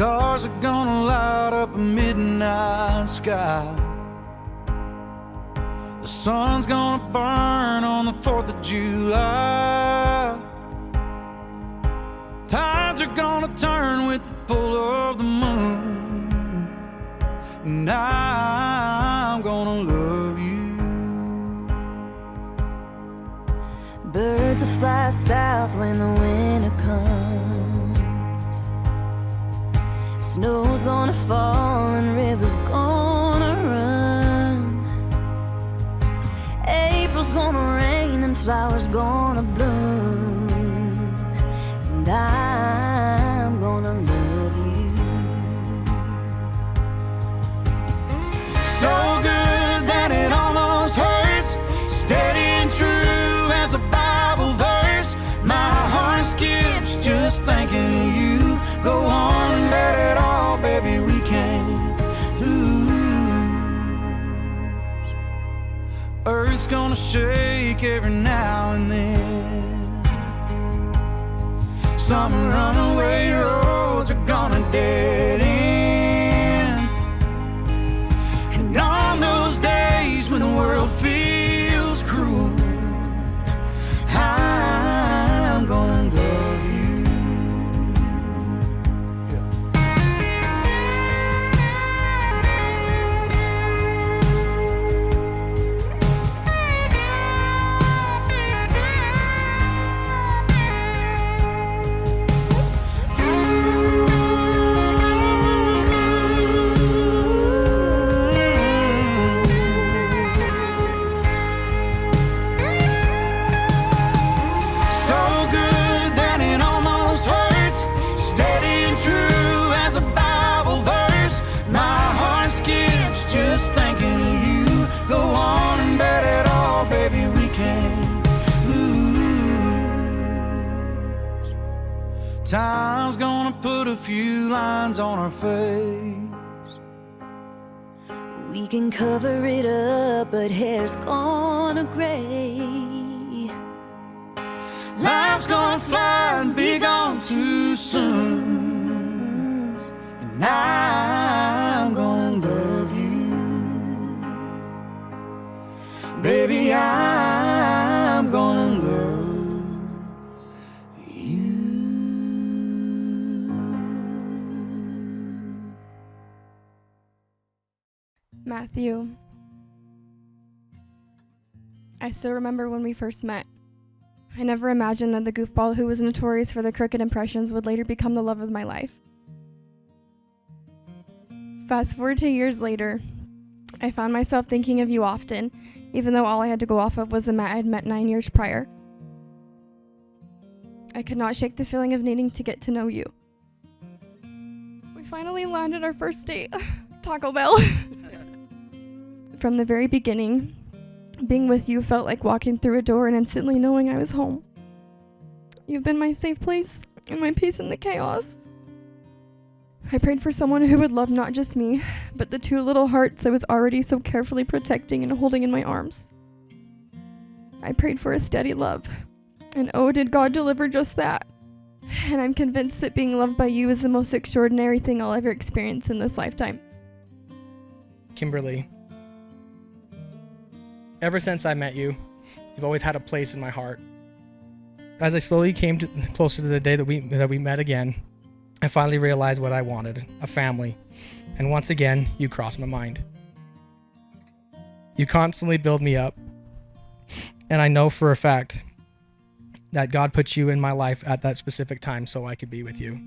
Stars are gonna light up a midnight sky. The sun's gonna burn on the 4th of July. Tides are gonna turn with the pull of the moon, and I'm gonna love you. Birds will fly south when the winter comes. Snow's gonna fall and rivers gonna run. April's gonna rain and flowers gonna bloom, and I'm gonna love you. So good that it almost hurts, steady and true as a Bible verse. My heart skips just thinking of you. Go on and let it all, baby, we can't lose. Earth's gonna shake every now and then. Some runaway roads are gonna dead end. And on those days when the world feels cruel, I'm gonna love you. Time's gonna put a few lines on our face. We can cover it up, but hair's gonna gray. Life's gonna fly and be gone too soon, and I'm gonna love you. Baby, I'm gonna love you. Matthew, I still remember when we first met. I never imagined that the goofball who was notorious for the crooked impressions would later become the love of my life. Fast forward to years later, I found myself thinking of you often, even though all I had to go off of was the Matt I'd met 9 years prior. I could not shake the feeling of needing to get to know you. We finally landed our first date, Taco Bell. From the very beginning, being with you felt like walking through a door and instantly knowing I was home. You've been my safe place and my peace in the chaos. I prayed for someone who would love not just me, but the 2 little hearts I was already so carefully protecting and holding in my arms. I prayed for a steady love, and oh, did God deliver just that. And I'm convinced that being loved by you is the most extraordinary thing I'll ever experience in this lifetime. Kimberly, ever since I met you, you've always had a place in my heart. As I slowly came closer to the day that we met again, I finally realized what I wanted, a family. And once again, you crossed my mind. You constantly build me up. And I know for a fact that God put you in my life at that specific time so I could be with you.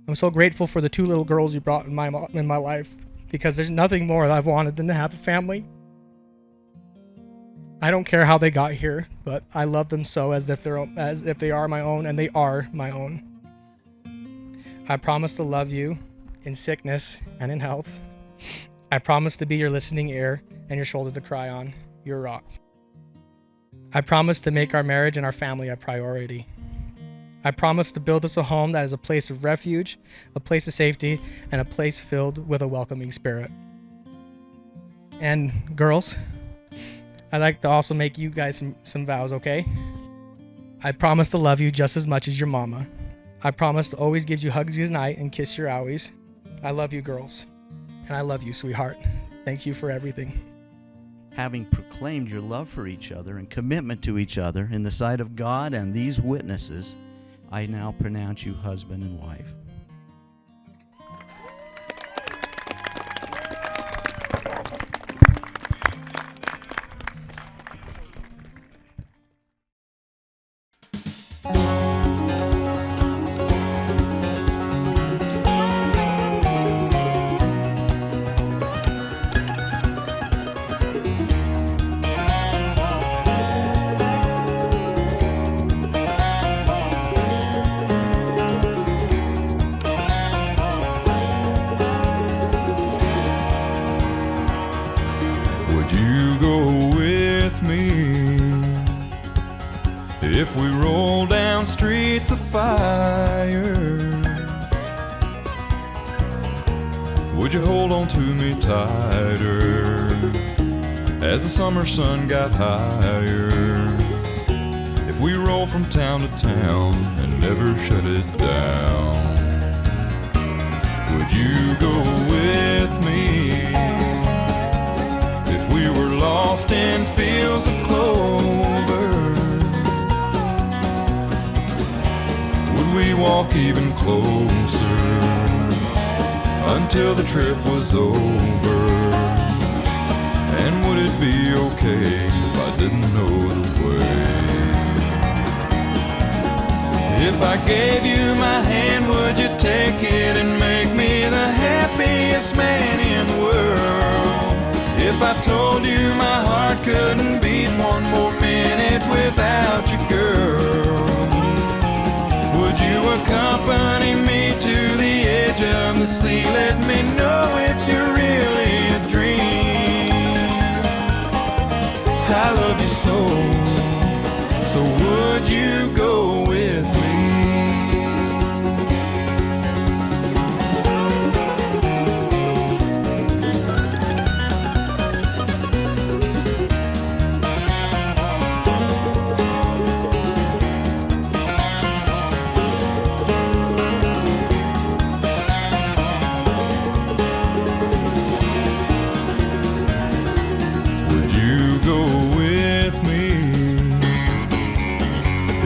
I'm so grateful for the 2 little girls you brought in my life, because there's nothing more that I've wanted than to have a family. I don't care how they got here, but I love them so as if they are my own, and they are my own. I promise to love you in sickness and in health. I promise to be your listening ear and your shoulder to cry on, your rock. I promise to make our marriage and our family a priority. I promise to build us a home that is a place of refuge, a place of safety, and a place filled with a welcoming spirit. And girls, I'd like to also make you guys some vows, okay? I promise to love you just as much as your mama. I promise to always give you hugs goodnight and kiss your owies. I love you, girls. And I love you, sweetheart. Thank you for everything. Having proclaimed your love for each other and commitment to each other in the sight of God and these witnesses, I now pronounce you husband and wife. Would you go with me if we roll down streets of fire? Would you hold on to me tighter as the summer sun got higher? If we roll from town to town and never shut it down, would you go with me? If we were lost in fields of clover, would we walk even closer until the trip was over? And would it be okay if I didn't know the way? If I gave you my hand, would you take it and make me the happiest man in the world? If I told you my heart couldn't beat one more minute without you, girl, would you accompany me to the edge of the sea? Let me know if you're really a dream. I love you so would you go with me?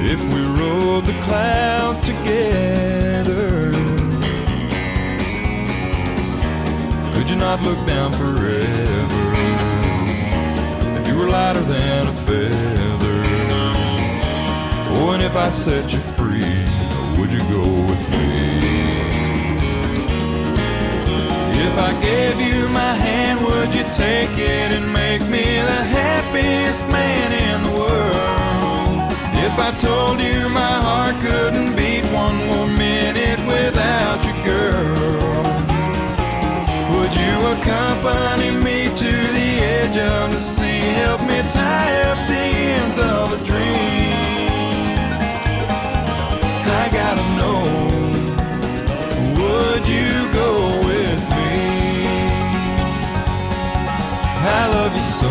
If we rode the clouds together, could you not look down forever? If you were lighter than a feather, oh, and if I set you free, would you go with me? If I gave you my hand, would you take it and make me the happiest man in the world? If I told you my heart couldn't beat one more minute without you, girl, would you accompany me to the edge of the sea? Help me tie up the ends of a dream. I gotta know, would you go with me? I love you so